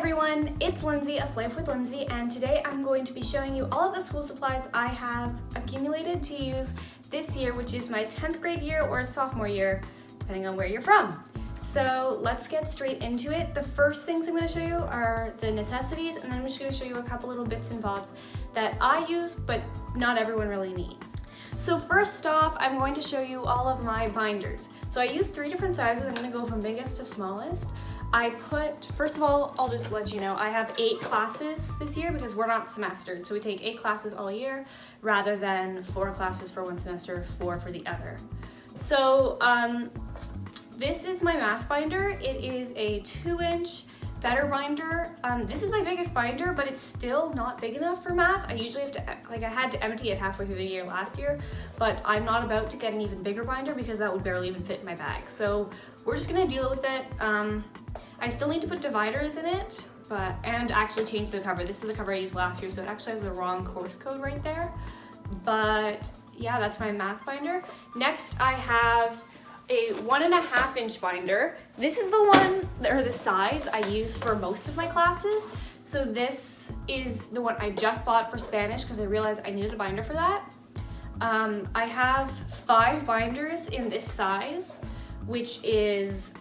everyone, it's Lindsay of Life with Lindsay, and today I'm going to be showing you all of the school supplies I have accumulated to use this year, which is my 10th grade year or sophomore year, depending on where you're from. So let's get straight into it. The first things I'm going to show you are the necessities, and then I'm just going to show you a couple little bits and bobs that I use, but not everyone really needs. So first off, I'm going to show you all of my binders. So I use 3 different sizes. I'm going to go from biggest to smallest. First of all, I'll just let you know, I have 8 classes this year because we're not semestered. So we take 8 classes all year rather than 4 classes for one semester, 4 for the other. So this is my math binder. It is a 2-inch better binder. This is my biggest binder, but it's still not big enough for math. I usually have to, I had to empty it halfway through the year last year, but I'm not about to get an even bigger binder because that would barely even fit in my bag. So we're just gonna deal with it. I still need to put dividers in it, and actually change the cover. This is the cover I used last year, so it actually has the wrong course code right there. But yeah, that's my math binder. Next, I have a 1.5-inch binder. This is the one, or the size I use for most of my classes. So this is the one I just bought for Spanish because I realized I needed a binder for that. I have 5 binders in this size, which is,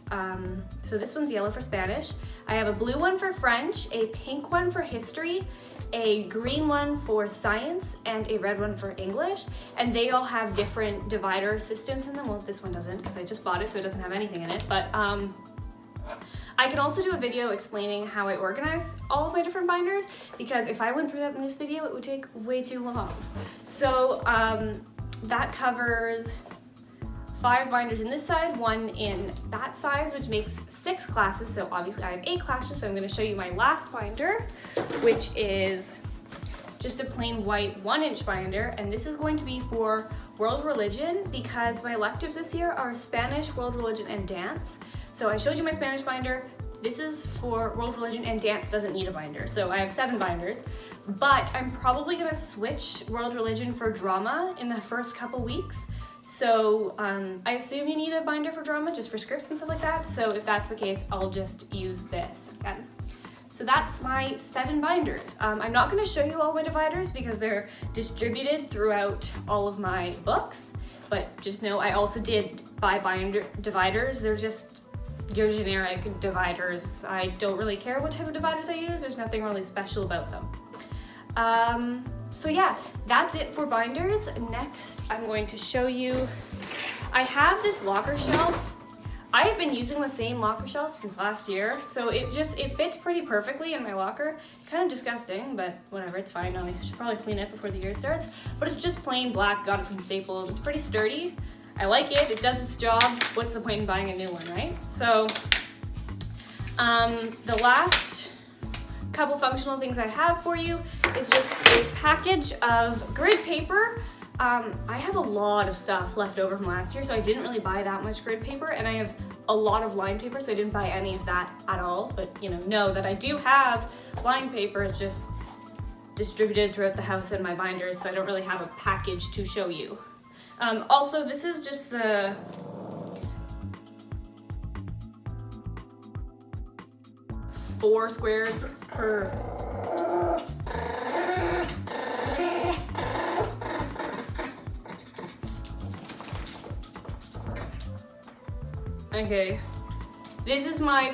so this one's yellow for Spanish. I have a blue one for French, a pink one for history, a green one for science, and a red one for English. And they all have different divider systems in them. Well, this one doesn't because I just bought it, so it doesn't have anything in it. But I can also do a video explaining how I organize all of my different binders, because if I went through that in this video, it would take way too long. So that covers 5 binders in this side, 1 in that size, which makes 6 classes. So obviously I have 8 classes, so I'm going to show you my last binder, which is just a plain white 1-inch binder. And this is going to be for world religion because my electives this year are Spanish, world religion, and dance. So I showed you my Spanish binder. This is for world religion, and dance doesn't need a binder. So I have 7 binders, but I'm probably going to switch world religion for drama in the first couple weeks. So I assume you need a binder for drama, just for scripts and stuff like that. So if that's the case, I'll just use this again. So that's my 7 binders. I'm not going to show you all my dividers because they're distributed throughout all of my books, but just know I also did buy binder dividers. They're just your generic dividers. I don't really care what type of dividers I use. There's nothing really special about them. So yeah, that's it for binders. Next, I'm going to show you, I have this locker shelf. I have been using the same locker shelf since last year, so it fits pretty perfectly in my locker. Kind of disgusting, but whatever, it's fine. I should probably clean it before the year starts. But it's just plain black, got it from Staples. It's pretty sturdy. I like it, it does its job. What's the point in buying a new one, right? So, the last couple functional things I have for you is just a package of grid paper. I have a lot of stuff left over from last year, so I didn't really buy that much grid paper, and I have a lot of line paper, so I didn't buy any of that at all. But know that I do have line paper. It's just distributed throughout the house in my binders, so I don't really have a package to show you. Also, this is just the four squares per okay, this is my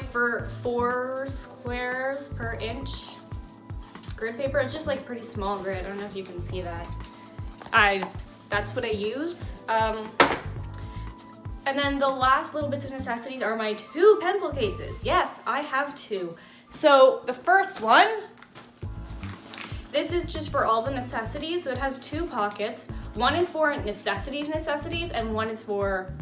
4 squares per inch grid paper. It's just like pretty small grid. I don't know if you can see that. That's what I use. And then the last little bits of necessities are my 2 pencil cases. Yes, I have 2. So the first one, this is just for all the necessities. So it has 2 pockets. One is for necessities, and one is for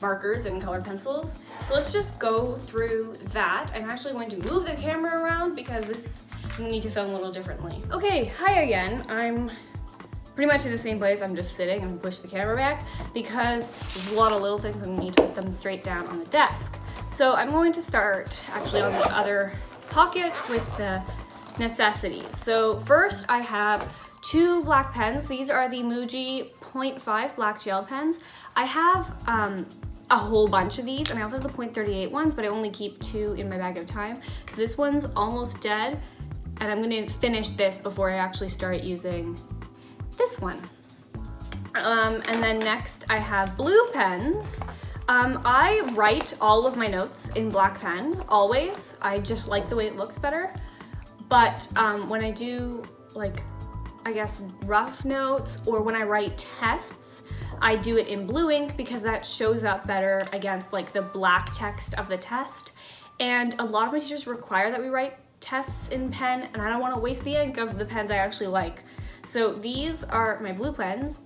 markers and colored pencils. So let's just go through that. I'm actually going to move the camera around because this I need to film a little differently. Okay, hi again. I'm pretty much in the same place. I'm just sitting and push the camera back because there's a lot of little things and I need to put them straight down on the desk. So I'm going to start actually on the other pocket with the necessities. So first I have 2 black pens. These are the Muji 0.5 black gel pens. I have a whole bunch of these, and I also have the .38 ones, but I only keep 2 in my bag at a time. So this one's almost dead, and I'm gonna finish this before I actually start using this one. And then next I have blue pens. I write all of my notes in black pen, always. I just like the way it looks better. But when I do, like, I guess rough notes, or when I write tests, I do it in blue ink because that shows up better against like the black text of the test. And a lot of my teachers require that we write tests in pen, and I don't want to waste the ink of the pens I actually like. So these are my blue pens.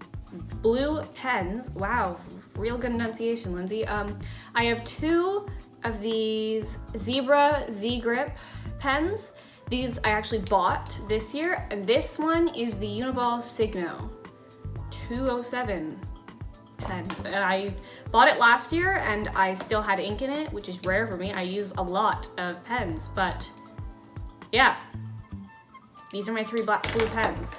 Wow, real good enunciation, Lindsay. I have 2 of these Zebra Z-Grip pens. These I actually bought this year, and this one is the Uniball Signo 207 pen. And I bought it last year, and I still had ink in it, which is rare for me. I use a lot of pens, but yeah. These are my 3 blue pens.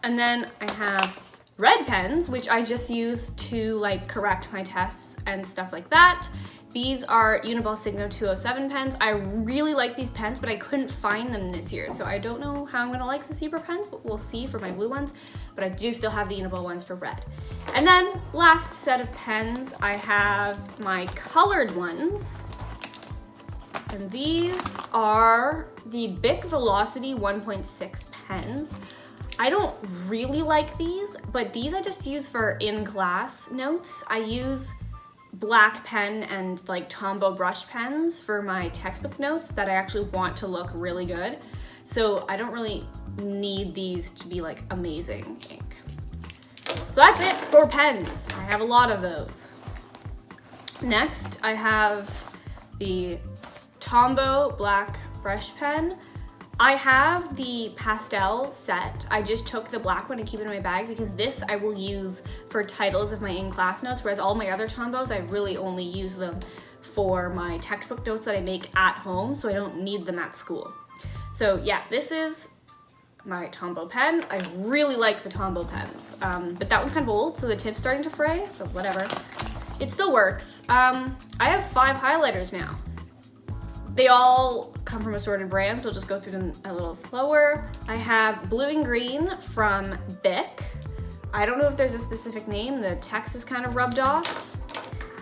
And then I have red pens, which I just use to like correct my tests and stuff like that. These are Uniball Signo 207 pens. I really like these pens, but I couldn't find them this year. So I don't know how I'm gonna like the Zebra pens, but we'll see for my blue ones. But I do still have the Uniball ones for red. And then last set of pens, I have my colored ones. And these are the Bic Velocity 1.6 pens. I don't really like these, but these I just use for in-class notes. I use black pen and like Tombow brush pens for my textbook notes that I actually want to look really good. So I don't really need these to be like amazing ink. So that's it for pens. I have a lot of those. Next, I have the Tombow black brush pen. I have the pastel set. I just took the black one and keep it in my bag because this I will use for titles of my in-class notes, whereas all my other Tombows, I really only use them for my textbook notes that I make at home, so I don't need them at school. So yeah, this is my Tombow pen. I really like the Tombow pens, but that one's kind of old, so the tip's starting to fray, but whatever. It still works. I have 5 highlighters now. They all come from assorted brands, so I'll just go through them a little slower. I have blue and green from Bic. I don't know if there's a specific name. The text is kind of rubbed off.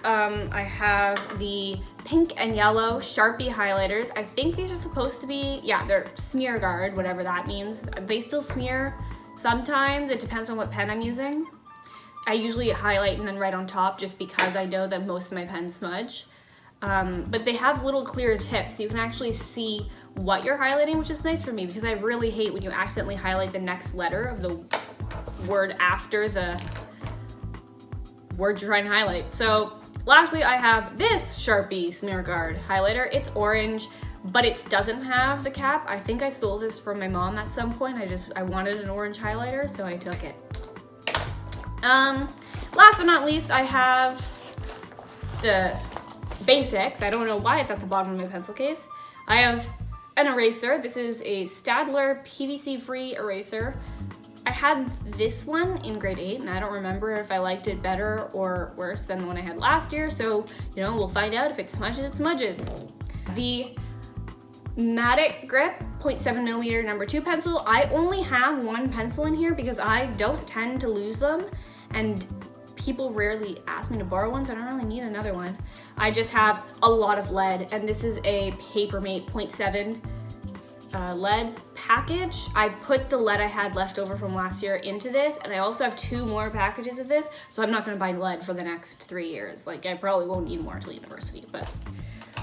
I have the pink and yellow Sharpie highlighters. I think these are supposed to be, yeah, they're smear guard, whatever that means. They still smear sometimes. It depends on what pen I'm using. I usually highlight and then write on top just because I know that most of my pens smudge. But they have little clear tips, so you can actually see what you're highlighting, which is nice for me because I really hate when you accidentally highlight the next letter of the word after the word you're trying to highlight. So lastly, I have this Sharpie Smear Guard highlighter. It's orange, but it doesn't have the cap. I think I stole this from my mom at some point. I wanted an orange highlighter, so I took it. Last but not least, I have the basics. I don't know why it's at the bottom of my pencil case. I have an eraser. This is a Staedtler PVC-free eraser. I had this one in grade 8, and I don't remember if I liked it better or worse than the one I had last year, so, you know, we'll find out. If it smudges, it smudges. The Matic Grip 0.7mm number 2 pencil. I only have 1 pencil in here because I don't tend to lose them, and people rarely ask me to borrow one, so I don't really need another one. I just have a lot of lead, and this is a Papermate 0.7 lead package. I put the lead I had left over from last year into this, and I also have 2 more packages of this, so I'm not gonna buy lead for the next 3 years. Like, I probably won't need more until university, but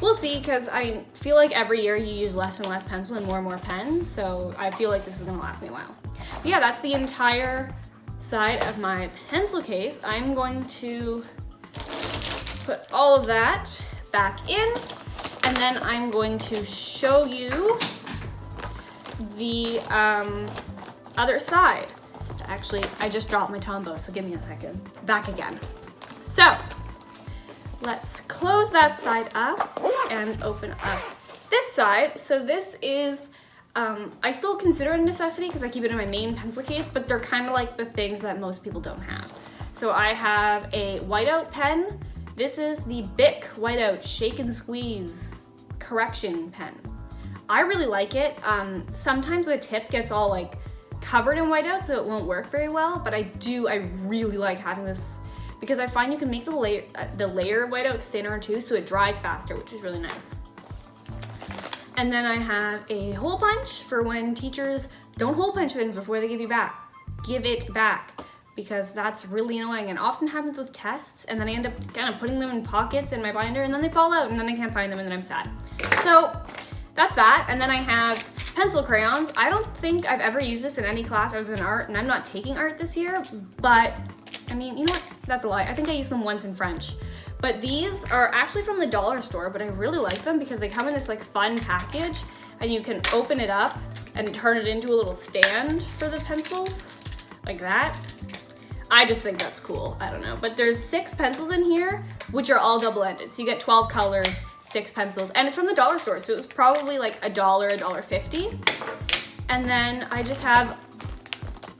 we'll see, because I feel like every year you use less and less pencil and more pens, so I feel like this is gonna last me a while. But yeah, that's the entire side of my pencil case. I'm going to put all of that back in, and then I'm going to show you the other side. Actually, I just dropped my Tombow, so give me a second. Back again. So, let's close that side up and open up this side. So this is, I still consider it a necessity because I keep it in my main pencil case, but they're kind of like the things that most people don't have. So So I have a whiteout pen. This is the Bic Whiteout Shake and Squeeze Correction Pen. I really like it. Sometimes the tip gets all like covered in whiteout, so it won't work very well, but I really like having this because I find you can make the layer of whiteout thinner too, so it dries faster, which is really nice. And then I have a hole punch for when teachers don't hole punch things before they give it back, because that's really annoying and often happens with tests, and then I end up kind of putting them in pockets in my binder and then they fall out and then I can't find them and then I'm sad. So that's that. And then I have pencil crayons. I don't think I've ever used this in any class other than art, and I'm not taking art this year, but I mean, you know what? That's a lie. I think I used them once in French. But these are actually from the dollar store, but I really like them because they come in this like fun package and you can open it up and turn it into a little stand for the pencils, like that. I just think that's cool, I don't know. But there's 6 pencils in here, which are all double-ended. So you get 12 colors, 6 pencils, and it's from the dollar store, so it was probably like $1, $1.50. And then I just have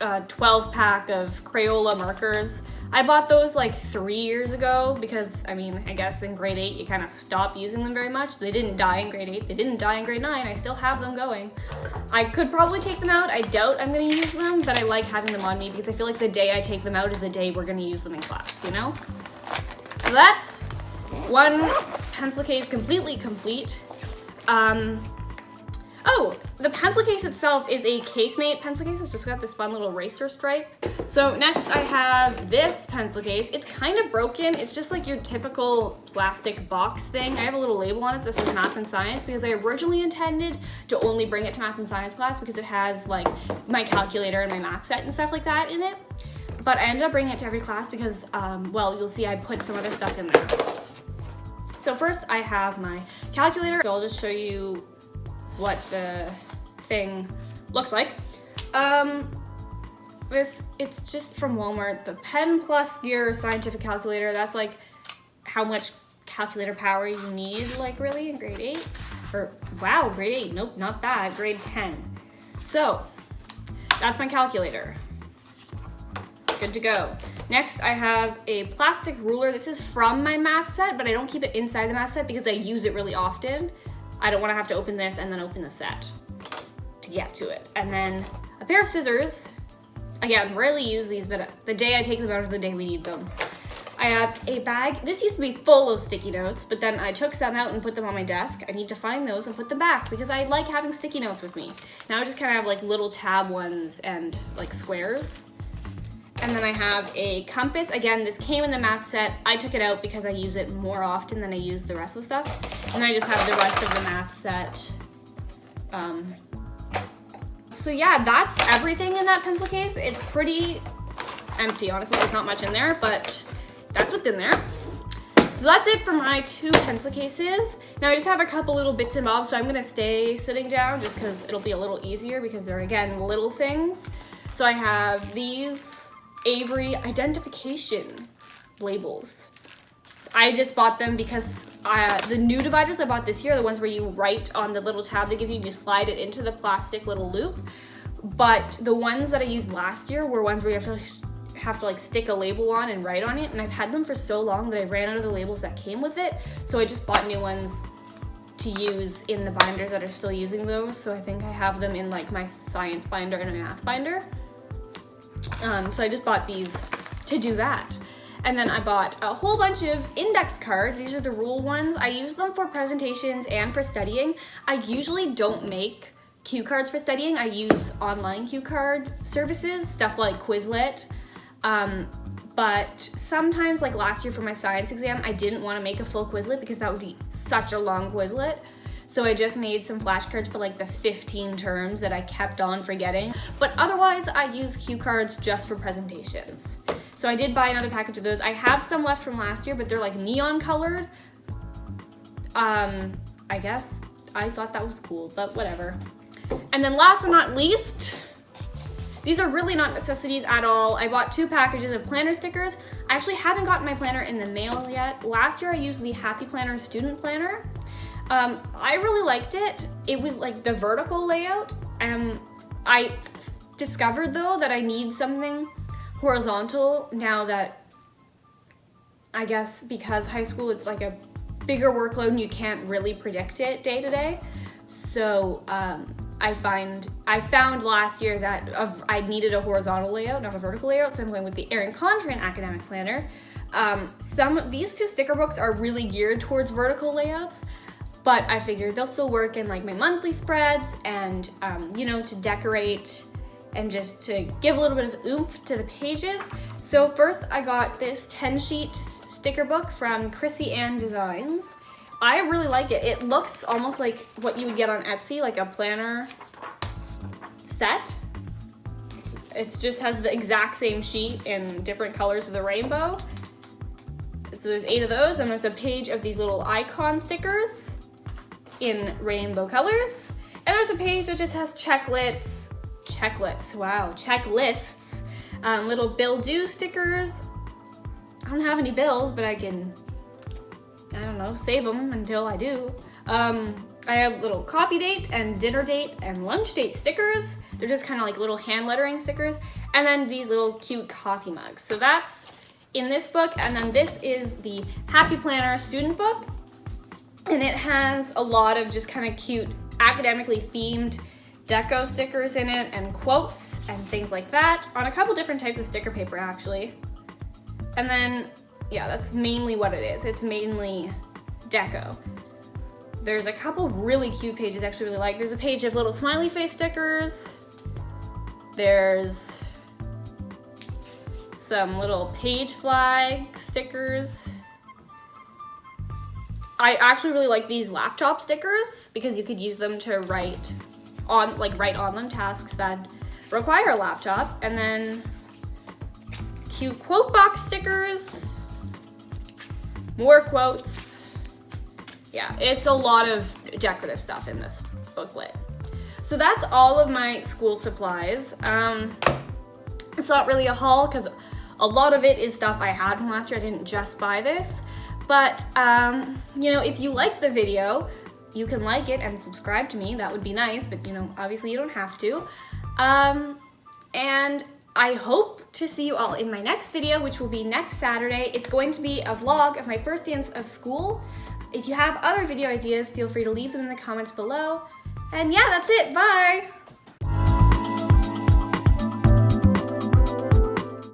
a 12-pack of Crayola markers. I bought those like 3 years ago because, I mean, I guess in grade 8 you kind of stop using them very much. They didn't die in grade 8, they didn't die in grade 9, I still have them going. I could probably take them out, I doubt I'm gonna use them, but I like having them on me because I feel like the day I take them out is the day we're gonna use them in class, you know? So that's one pencil case completely complete. Oh, the pencil case itself is a Casemate pencil case. It's just got this fun little eraser stripe. So next I have this pencil case. It's kind of broken. It's just like your typical plastic box thing. I have a little label on it that says math and science because I originally intended to only bring it to math and science class because it has like my calculator and my math set and stuff like that in it. But I ended up bringing it to every class because, well, you'll see I put some other stuff in there. So first I have my calculator. So I'll just show you what the thing looks like. It's just from Walmart. The Pen Plus Gear Scientific Calculator. That's like how much calculator power you need, like really in grade 8. Or wow, grade 8. Nope, not that. Grade 10. So that's my calculator. Good to go. Next, I have a plastic ruler. This is from my math set, but I don't keep it inside the math set because I use it really often. I don't want to have to open this and then open the set to get to it. And then a pair of scissors. Again, rarely use these, but the day I take them out is the day we need them. I have a bag. This used to be full of sticky notes, but then I took some out and put them on my desk. I need to find those and put them back because I like having sticky notes with me. Now I just kind of have like little tab ones and like squares. And then I have a compass. Again, this came in the math set. I took it out because I use it more often than I use the rest of the stuff. And I just have the rest of the math set. So yeah, that's everything in that pencil case. It's pretty empty, honestly. There's not much in there, but that's what's in there. So that's it for my 2 pencil cases. Now I just have a couple little bits and bobs, so I'm gonna stay sitting down just because it'll be a little easier because they're, again, little things. So I have these Avery identification labels. I just bought them because the new dividers I bought this year are the ones where you write on the little tab they give you, you slide it into the plastic little loop. But the ones that I used last year were ones where you have to like stick a label on and write on it, and I've had them for so long that I ran out of the labels that came with it, so I just bought new ones to use in the binders that are still using those. So I think I have them in like my science binder and my math binder. So I just bought these to do that. And then I bought a whole bunch of index cards. These are the rule ones. I use them for presentations and for studying. I usually don't make cue cards for studying. I use online cue card services, stuff like Quizlet. But sometimes, like last year for my science exam, I didn't want to make a full Quizlet because that would be such a long Quizlet. So I just made some flashcards for like the 15 terms that I kept on forgetting. But otherwise, I use cue cards just for presentations. So I did buy another package of those. I have some left from last year, but they're like neon colored. I guess I thought that was cool, but whatever. And then last but not least, these are really not necessities at all. I bought 2 packages of planner stickers. I actually haven't gotten my planner in the mail yet. Last year I used the Happy Planner student planner. I really liked it. It was like the vertical layout. I discovered though that I need something horizontal now that I guess because high school, it's like a bigger workload and you can't really predict it day to day. So I found last year that I needed a horizontal layout, not a vertical layout, so I'm going with the Erin Condren Academic Planner. These two sticker books are really geared towards vertical layouts, but I figured they'll still work in like my monthly spreads and, you know, to decorate and just to give a little bit of oomph to the pages. So first I got this 10-sheet sticker book from Chrissy Ann Designs. I really like it. It looks almost like what you would get on Etsy, like a planner set. It just has the exact same sheet in different colors of the rainbow. So there's 8 of those, and there's a page of these little icon stickers in rainbow colors. And there's a page that just has checklists, little bill due stickers. I don't have any bills, but I can, I don't know, save them until I do. I have little coffee date and dinner date and lunch date stickers. They're just kind of like little hand lettering stickers. And then these little cute coffee mugs. So that's in this book. And then this is the Happy Planner student book. And it has a lot of just kind of cute academically themed deco stickers in it and quotes and things like that on a couple different types of sticker paper actually. And then, yeah, that's mainly what it is. It's mainly deco. There's a couple really cute pages I actually really like. There's a page of little smiley face stickers. There's some little page flag stickers. I actually really like these laptop stickers because you could use them to write on them tasks that require a laptop. And then cute quote box stickers, more quotes. Yeah, it's a lot of decorative stuff in this booklet. So that's all of my school supplies. It's not really a haul because a lot of it is stuff I had from last year. I didn't just buy this. But, you know, if you like the video, you can like it and subscribe to me. That would be nice, but, you know, obviously you don't have to. And I hope to see you all in my next video, which will be next Saturday. It's going to be a vlog of my first day of school. If you have other video ideas, feel free to leave them in the comments below. And yeah, that's it. Bye!